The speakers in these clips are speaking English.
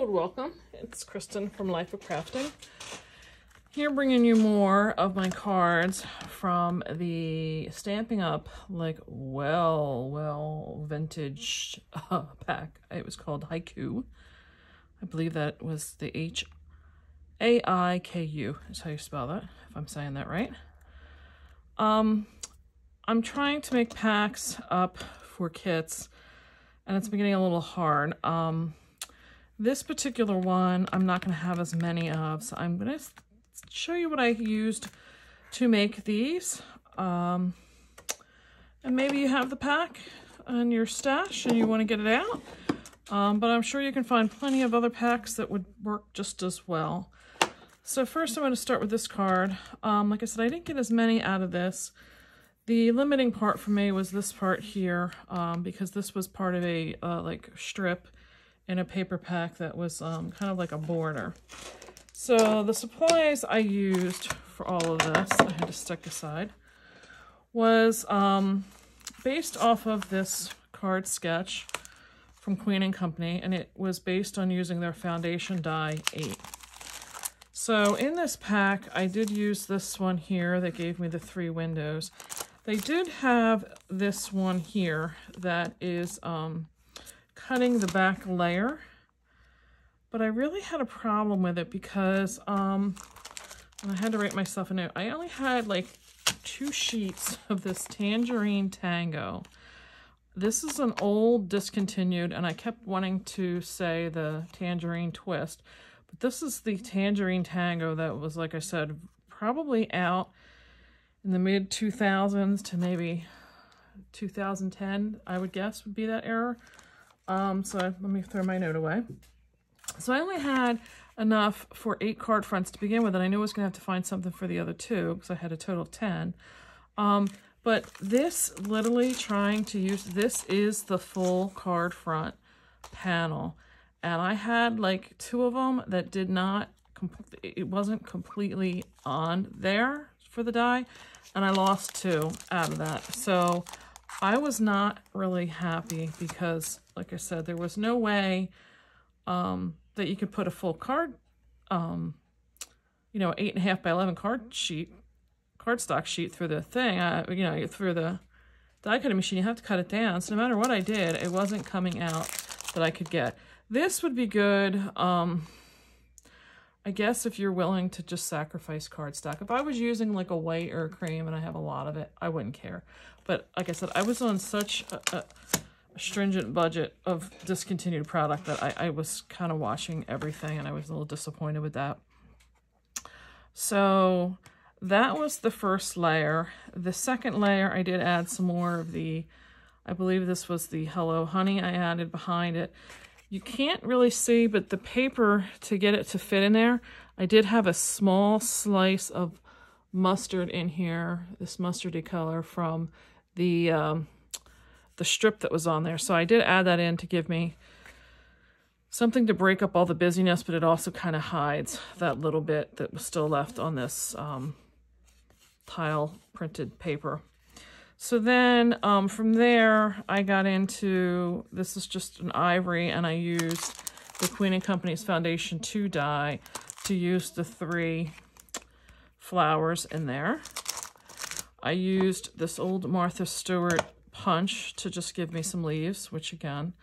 Hello and welcome. It's Kristen from Life of Crafting. Here bringing you more of my cards from the Stamping Up, like, well vintage pack. It was called Haiku. I believe that was the H-A-I-K-U is how you spell that, if I'm saying that right. I'm trying to make packs up for kits, and it's been getting a little hard. This particular one, I'm not going to have as many of, so I'm going to show you what I used to make these. And maybe you have the pack in your stash and you want to get it out. But I'm sure you can find plenty of other packs that would work just as well. So first I'm going to start with this card. Like I said, I didn't get as many out of this. The limiting part for me was this part here, because this was part of a like strip in a paper pack that was kind of like a border. So the supplies I used for all of this, I had to stick aside, was based off of this card sketch from Queen & Company, and it was based on using their foundation die 8. So in this pack, I did use this one here that gave me the 3 windows. They did have this one here that is cutting the back layer, but I really had a problem with it because and I had to write myself a note. I only had like 2 sheets of this Tangerine Tango. This is an old discontinued, and I kept wanting to say the Tangerine Twist, but this is the Tangerine Tango that was, like I said, probably out in the mid 2000s to maybe 2010, I would guess would be that era. So let me throw my note away. So I only had enough for 8 card fronts to begin with, and I knew I was going to have to find something for the other 2 because I had a total of 10. But this, literally trying to use, this is the full card front panel. And I had like 2 of them that did not, it wasn't completely on there for the die, and I lost 2 out of that. So I was not really happy because, like I said, there was no way that you could put a full card, you know, 8.5 by 11 cardstock sheet through the thing. You know, through the die cutting machine, you have to cut it down. So no matter what I did, it wasn't coming out that I could get. This would be good, I guess, if you're willing to just sacrifice cardstock. If I was using like a white or a cream and I have a lot of it, I wouldn't care. But like I said, I was on such a stringent budget of discontinued product that I was kind of watching everything, and I was a little disappointed with that. So that was the first layer. The second layer, I did add some more of the, I believe this was the Hello Honey I added behind it. You can't really see, but the paper, to get it to fit in there, I did have a small slice of mustard in here, this mustardy color from the strip that was on there. So I did add that in to give me something to break up all the busyness, but it also kind of hides that little bit that was still left on this tile printed paper. So then from there, I got into, this is just an Ivory, and I used the Queen & Company's Foundation 2 die to use the 3 flowers in there. I used this old Martha Stewart punch to just give me some leaves, which again,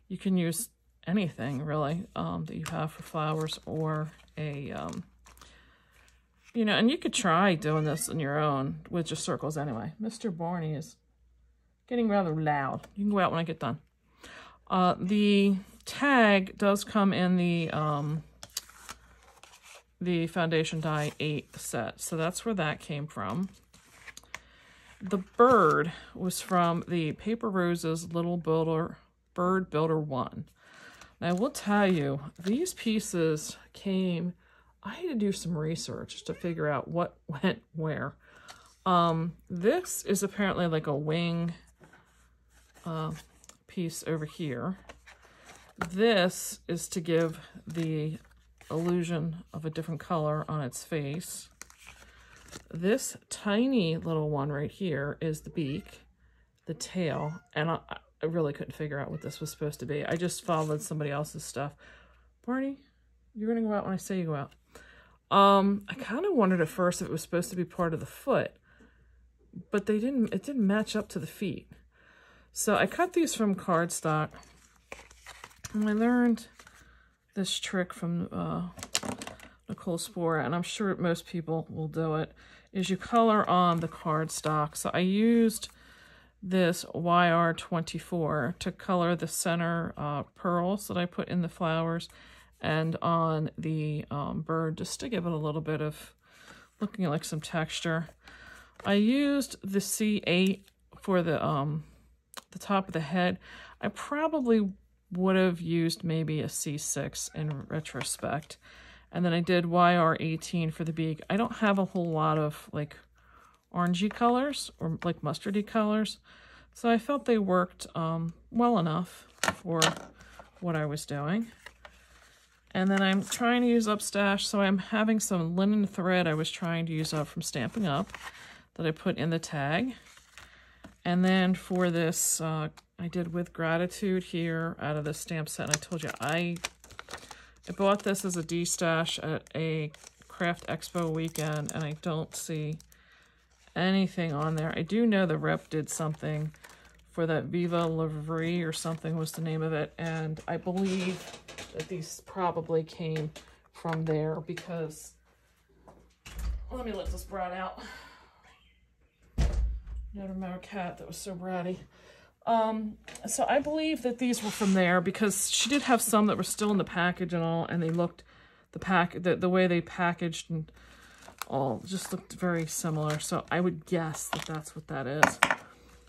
you can use anything really that you have for flowers, or a, you know, and you could try doing this on your own with just circles anyway. Mr. Barney is getting rather loud. You can go out when I get done. The tag does come in the Foundation Die 8 set, so that's where that came from. The bird was from the Paper Roses Little Bird Builder 1. Now, I will tell you, these pieces came, I had to do some research to figure out what went where. This is apparently like a wing piece over here. This is to give the illusion of a different color on its face. This tiny little one right here is the beak, the tail, and I really couldn't figure out what this was supposed to be. I just followed somebody else's stuff. Barney, you're gonna go out when I say you go out. I kind of wondered at first if it was supposed to be part of the foot, but it didn't match up to the feet. So I cut these from cardstock, and I learned this trick from Nicole Spohr, and I'm sure most people will do it, is you color on the cardstock. So I used this YR24 to color the center pearls that I put in the flowers and on the bird, just to give it a little bit of looking like some texture. I used the C8 for the top of the head. I probably would have used maybe a C6 in retrospect. And then I did YR18 for the beak. I don't have a whole lot of like orangey colors or like mustardy colors, so I felt they worked well enough for what I was doing. And then I'm trying to use up stash, so I'm having some linen thread I was trying to use up from Stampin' Up that I put in the tag. And then for this, I did With Gratitude here out of the stamp set. And I told you, I bought this as a D-stash at a Craft Expo weekend, and I don't see anything on there. I do know the rep did something for that Viva La Vie or something was the name of it, and I believe that these probably came from there because, let me let this brat out. Never remember a cat that was so bratty. So I believe that these were from there because she did have some that were still in the package and all, and they looked, the way they packaged and all just looked very similar. So I would guess that that's what that is.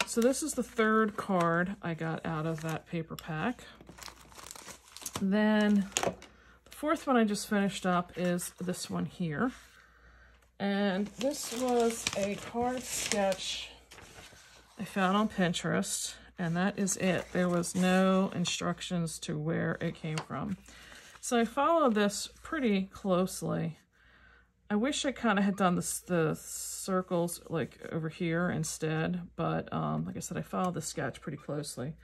So this is the third card I got out of that paper pack. Then the fourth one I just finished up is this one here. And this was a card sketch I found on Pinterest, and that is it. There was no instructions to where it came from. So I followed this pretty closely. I wish I kind of had done the circles like over here instead, but like I said, I followed the sketch pretty closely.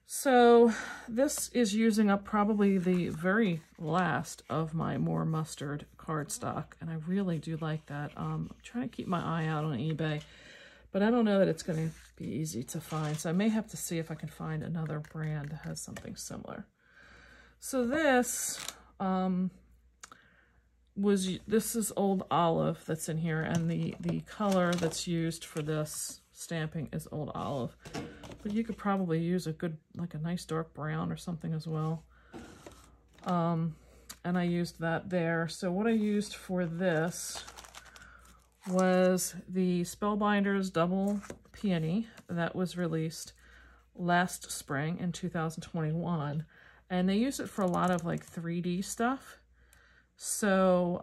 So this is using up probably the very last of my more mustard cardstock, and I really do like that. I'm trying to keep my eye out on eBay, but I don't know that it's going to be easy to find, so I may have to see if I can find another brand that has something similar. So this this is Old Olive that's in here, and the color that's used for this stamping is Old Olive, but you could probably use a good, like a nice dark brown or something as well. And I used that there. So what I used for this was the Spellbinders Double Peony that was released last spring in 2021, and they use it for a lot of like 3D stuff. So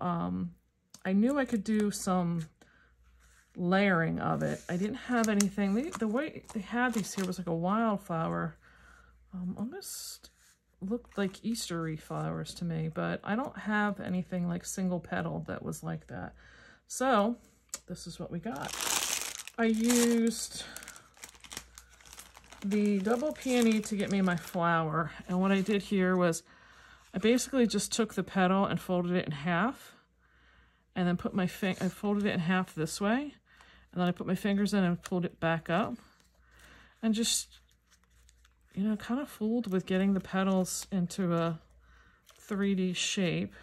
I knew I could do some layering of it. I didn't have anything. The way they had these here was like a wildflower. Almost looked like Eastery flowers to me, but I don't have anything like single petal that was like that. So this is what we got. I used the Double Peony to get me my flower, and what I did here was I basically just took the petal and folded it in half, and then put my I folded it in half this way, and then I put my fingers in and pulled it back up, and just, you know, kind of fooled with getting the petals into a 3D shape.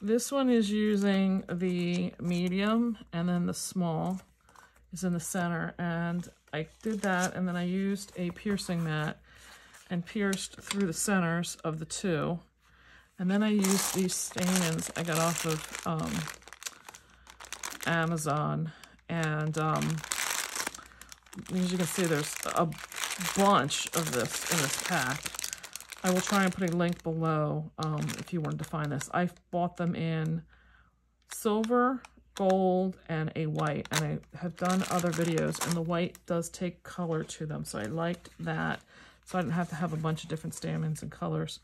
This one is using the medium, and then the small is in the center, and I did that, and then I used a piercing mat and pierced through the centers of the two. And then I used these stamens I got off of Amazon. And as you can see, there's a bunch of this in this pack. I will try and put a link below if you wanted to find this. I bought them in silver, gold, and a white. And I have done other videos, and the white does take color to them. So I liked that. So I didn't have to have a bunch of different stamens and colors.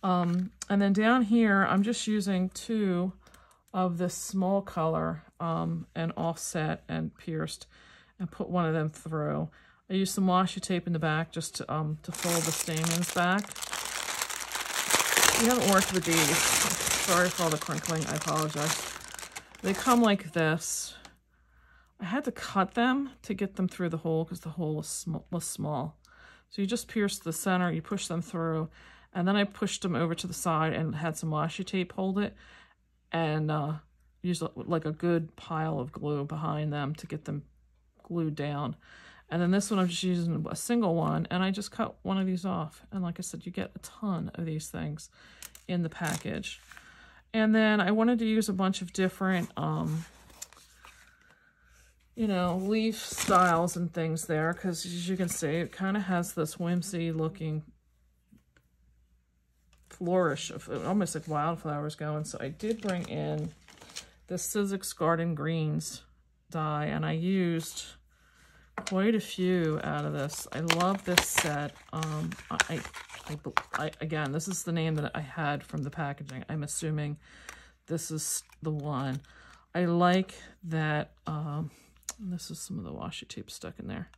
And then down here, I'm just using two of this small color and offset and pierced, and put one of them through. I used some washi tape in the back just to fold the stamens back. If you haven't worked with these, sorry for all the crinkling, I apologize. They come like this. I had to cut them to get them through the hole because the hole was small. So you just pierce the center, you push them through, and then I pushed them over to the side and had some washi tape hold it, and used like a good pile of glue behind them to get them glued down. And then this one I'm just using a single one, and I just cut one of these off. And like I said, you get a ton of these things in the package. And then I wanted to use a bunch of different you know, leaf styles and things there, because as you can see, it kind of has this whimsy looking flourish of almost like wildflowers going. So I did bring in this Sizzix Garden Greens die, and I used quite a few out of this. I love this set. Again, this is the name that I had from the packaging. I'm assuming this is the one. I like that. This is some of the washi tape stuck in there.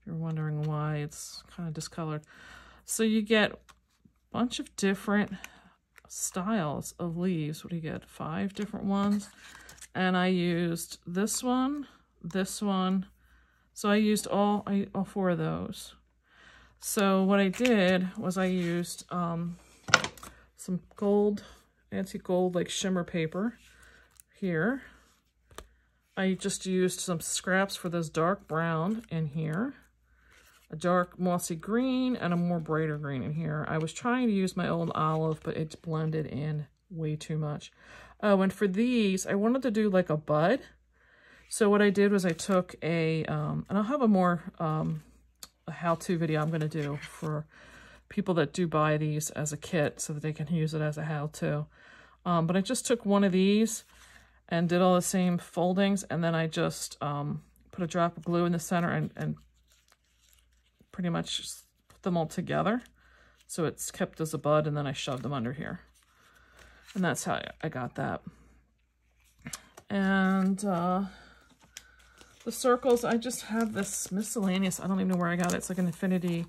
If you're wondering why it's kind of discolored. So you get a bunch of different styles of leaves. What do you get? 5 different ones. And I used this one. So I used all 4 of those. So what I did was I used some gold, antique gold, like shimmer paper here. I just used some scraps for this dark brown in here, a dark mossy green, and a more brighter green in here. I was trying to use my old olive, but it's blended in way too much. Oh, and for these, I wanted to do like a bud. So what I did was I took a, and I'll have a more a how-to video I'm going to do for people that do buy these as a kit so that they can use it as a how-to. But I just took one of these and did all the same foldings, and then I just put a drop of glue in the center and pretty much just put them all together. So it's kept as a bud, and then I shoved them under here. And that's how I got that. And the circles, I just have this miscellaneous, I don't even know where I got it. It's like an infinity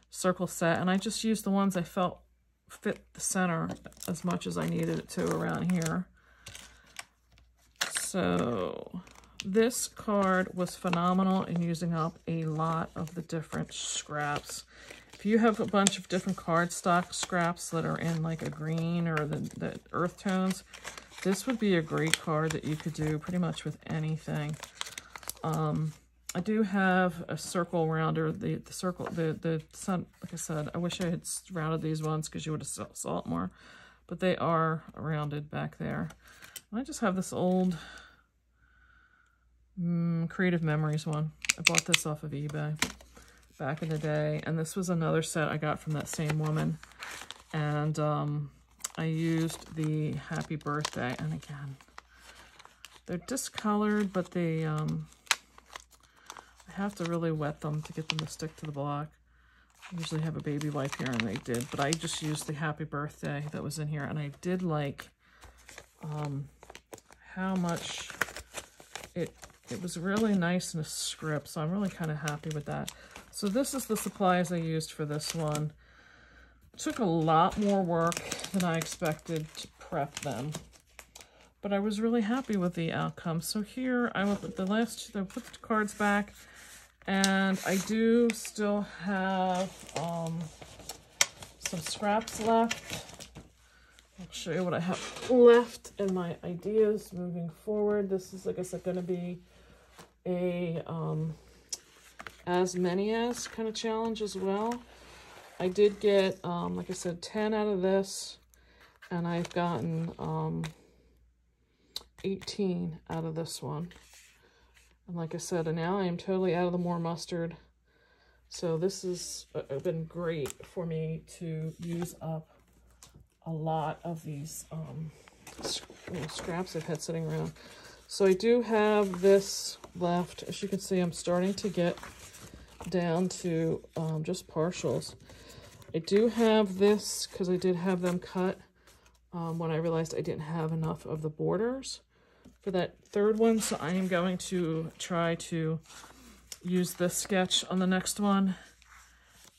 circle set, and I just used the ones I felt fit the center as much as I needed it to around here. So this card was phenomenal in using up a lot of the different scraps. If you have a bunch of different cardstock scraps that are in like a green or the earth tones, this would be a great card that you could do pretty much with anything. I do have a circle rounder, the sun, like I said, I wish I had rounded these ones because you would have saw it more, but they are rounded back there. I just have this old Creative Memories one. I bought this off of eBay back in the day, and this was another set I got from that same woman. And I used the Happy Birthday, and again, they're discolored, but they I have to really wet them to get them to stick to the block. I usually have a baby wipe here, and they did, but I just used the Happy Birthday that was in here, and I did like how much it was really nice in a script, so I'm really kind of happy with that. So this is the supplies I used for this one. It took a lot more work than I expected to prep them, but I was really happy with the outcome. So here I will put I put the cards back, and I do still have some scraps left. I'll show you what I have left and my ideas moving forward. This is, like I said, going to be a as many as kind of challenge as well. I did get, like I said, 10 out of this, and I've gotten 18 out of this one. And like I said, and now I am totally out of the more mustard. So this has been great for me to use up a lot of these scraps I've had sitting around. So I do have this left. As you can see, I'm starting to get down to just partials. I do have this because I did have them cut when I realized I didn't have enough of the borders for that third one. So I am going to try to use this sketch on the next one,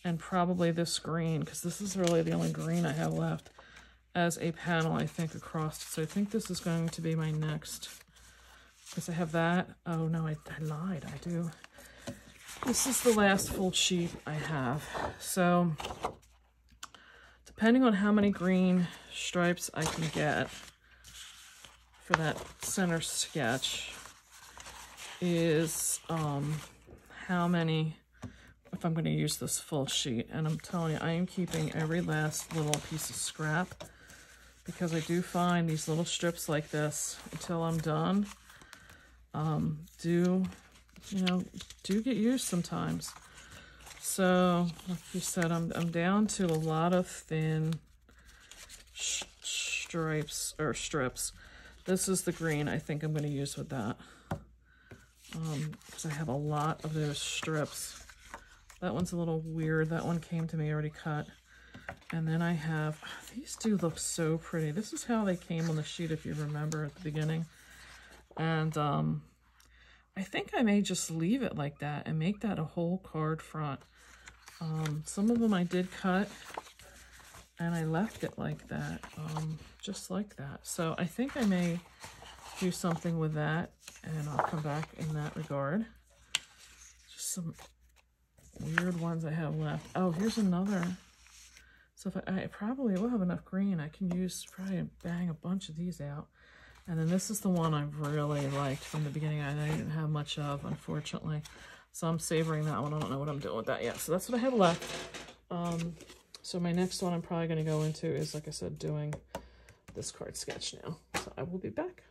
and probably this green, because this is really the only green I have left. as a panel, I think, across. So I think this is going to be my next, because I have that. Oh no, I lied, I do. This is the last full sheet I have. So depending on how many green stripes I can get for that center sketch is how many, if I'm going to use this full sheet. And I'm telling you, I am keeping every last little piece of scrap, because I do find these little strips like this, until I'm done, do get used sometimes. So like you said, I'm down to a lot of thin stripes or strips. This is the green I think I'm going to use with that, because I have a lot of those strips. That one's a little weird. That one came to me already cut. And then I have, these do look so pretty. This is how they came on the sheet, if you remember at the beginning. And I think I may just leave it like that and make that a whole card front. Some of them I did cut, and I left it like that, just like that. So I think I may do something with that, and I'll come back in that regard. Just some weird ones I have left. Oh, here's another. So if I probably will have enough green, I can use, probably bang a bunch of these out. And then this is the one I've really liked from the beginning. I didn't have much of, unfortunately. So I'm savoring that one. I don't know what I'm doing with that yet. So that's what I have left. So my next one I'm probably going to go into is, like I said, doing this card sketch now. So I will be back.